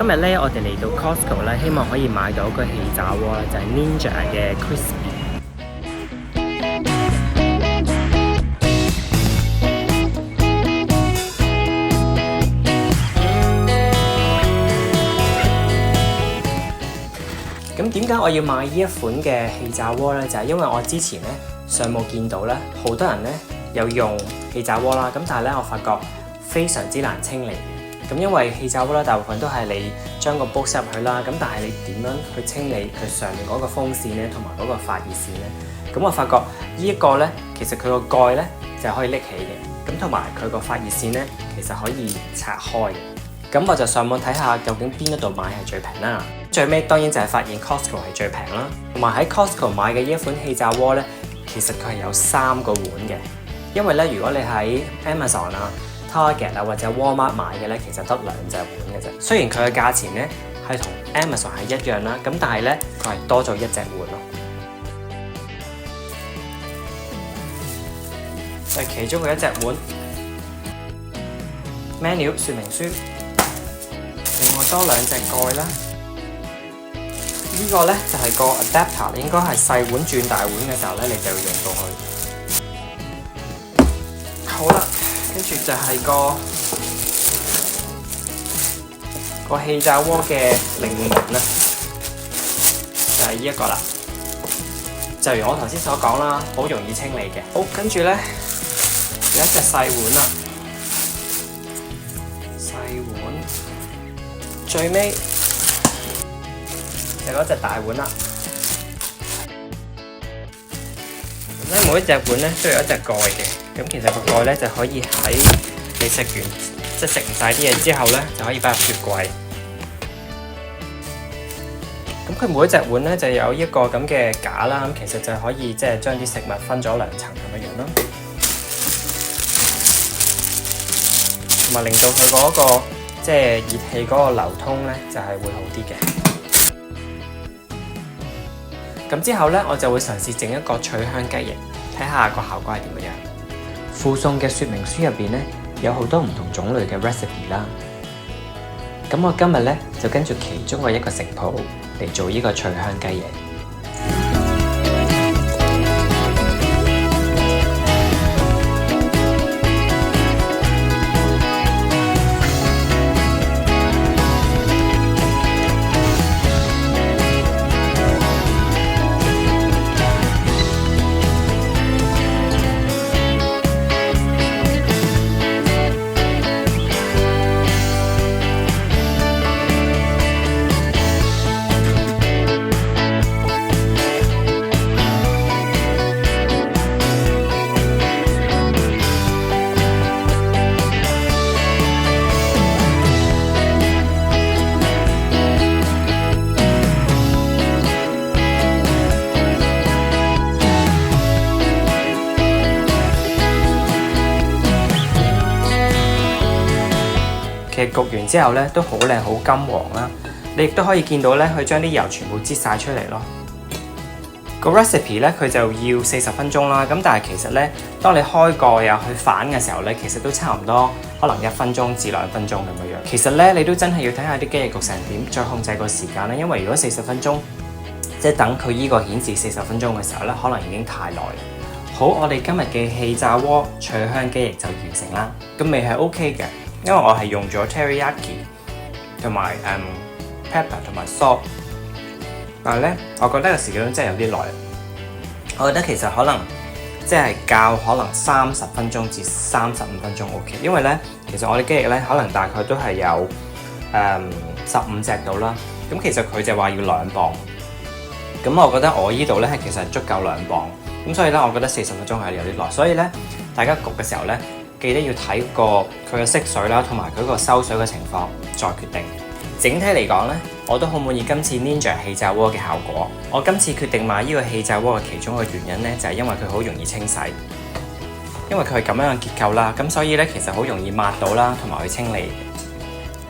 今日咧，我哋嚟到 Costco 咧，希望可以買到一個氣炸鍋啦，就係 Ninja 嘅 Crispy。咁點解我要買呢一款嘅氣炸鍋呢？就係因為我之前咧上網見到咧，好多人咧有用氣炸鍋啦，咁但係咧我發覺非常之難清理。咁因為氣炸鍋咧，大部分都係你將個煲塞入去啦，咁但係你點樣去清理佢上面嗰個風扇咧，同埋嗰個發熱線咧？咁我發覺呢一個咧，其實佢個蓋咧就係可以拎起嘅，咁同埋佢個發熱線咧，其實可以拆開嘅。咁我就上網睇下究竟邊一度買係最平啦。最尾當然就係發現 Costco 係最平啦。同埋喺 Costco 買嘅呢一款氣炸鍋咧，其實佢係有3個碗嘅。因為咧，如果你喺 Amazon 啊、Target 啊或者 Walmart 買嘅咧，其實得2隻碗嘅啫。雖然佢嘅價錢咧係同 Amazon 係一樣啦，咁但係咧佢係多咗1隻碗咯。就係其中嘅1隻碗 menu 說明書，另外多2隻蓋啦。呢個咧就係個 adapter， 應該係細碗轉大碗嘅時候咧，你就要用到佢。好啦，跟住就係個氣炸鍋嘅靈門啦，就係呢一個啦。就如我頭先所講啦，好容易清理嘅。好，跟住咧有1隻細碗啦，細碗，最尾就嗰隻大碗啦。咁咧每一隻碗咧都有1隻蓋嘅，咁其實個蓋咧就可以喺你食完即係食唔晒啲嘢之後咧，就可以擺入雪櫃。咁佢每一隻碗咧就有一個咁嘅架啦，咁其實就可以即係將啲食物分咗2層咁樣樣咯，同埋令到佢嗰個即係熱氣嗰個流通咧就係會好啲嘅。咁之後咧，我就會嘗試整一個脆香雞翼，睇下個效果係點樣。附送嘅說明書入邊咧，有好多唔同種類嘅 recipe 啦。咁我今日咧就跟住其中嘅一個食譜嚟做呢個脆香雞翼。其實焗完之後咧都好靚好金黃啦，你亦都可以見到咧佢將啲油全部擠晒出嚟咯。個 recipe 咧佢就要40分鐘啦，咁但係其實咧當你開蓋啊去反嘅時候咧，其實都差唔多可能1分鐘至2分鐘咁樣樣。其實咧你都真係要睇下啲雞翼焗成點，再控制個時間咧，因為如果40分鐘即係等佢依個顯示40分鐘嘅時候咧，可能已經太耐。好，我哋今日嘅氣炸鍋脆香雞翼就完成啦，個味係 OK 嘅。因為我係用咗 teriyaki 同埋pepper 同埋 salt， 但係咧，我覺得個時間真係有啲耐。我覺得其實可能即係較可能30分鐘至35分鐘 OK， 因為咧其實我哋雞翼咧可能大概都係有15隻到啦。咁其實佢就話要2磅，咁我覺得我依度咧其實係足夠2磅，咁所以咧我覺得40分鐘係有啲耐。所以咧大家焗嘅時候咧，記得要睇過佢嘅色水啦，同埋佢個收水嘅情況再決定。整體嚟講咧，我都好滿意今次 Ninja 氣炸鍋嘅效果。我今次決定買呢個氣炸鍋嘅其中一個原因咧，就係因為佢好容易清洗，因為佢係咁樣嘅結構啦，咁所以咧其實好容易抹到啦，同埋去清理。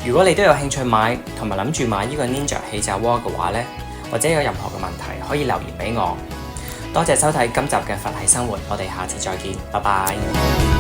如果你都有興趣買，同埋諗住買呢個 Ninja 氣炸鍋嘅話咧，或者有任何嘅問題，可以留言俾我。多謝收睇今集嘅佛系生活，我哋下次再見，拜拜。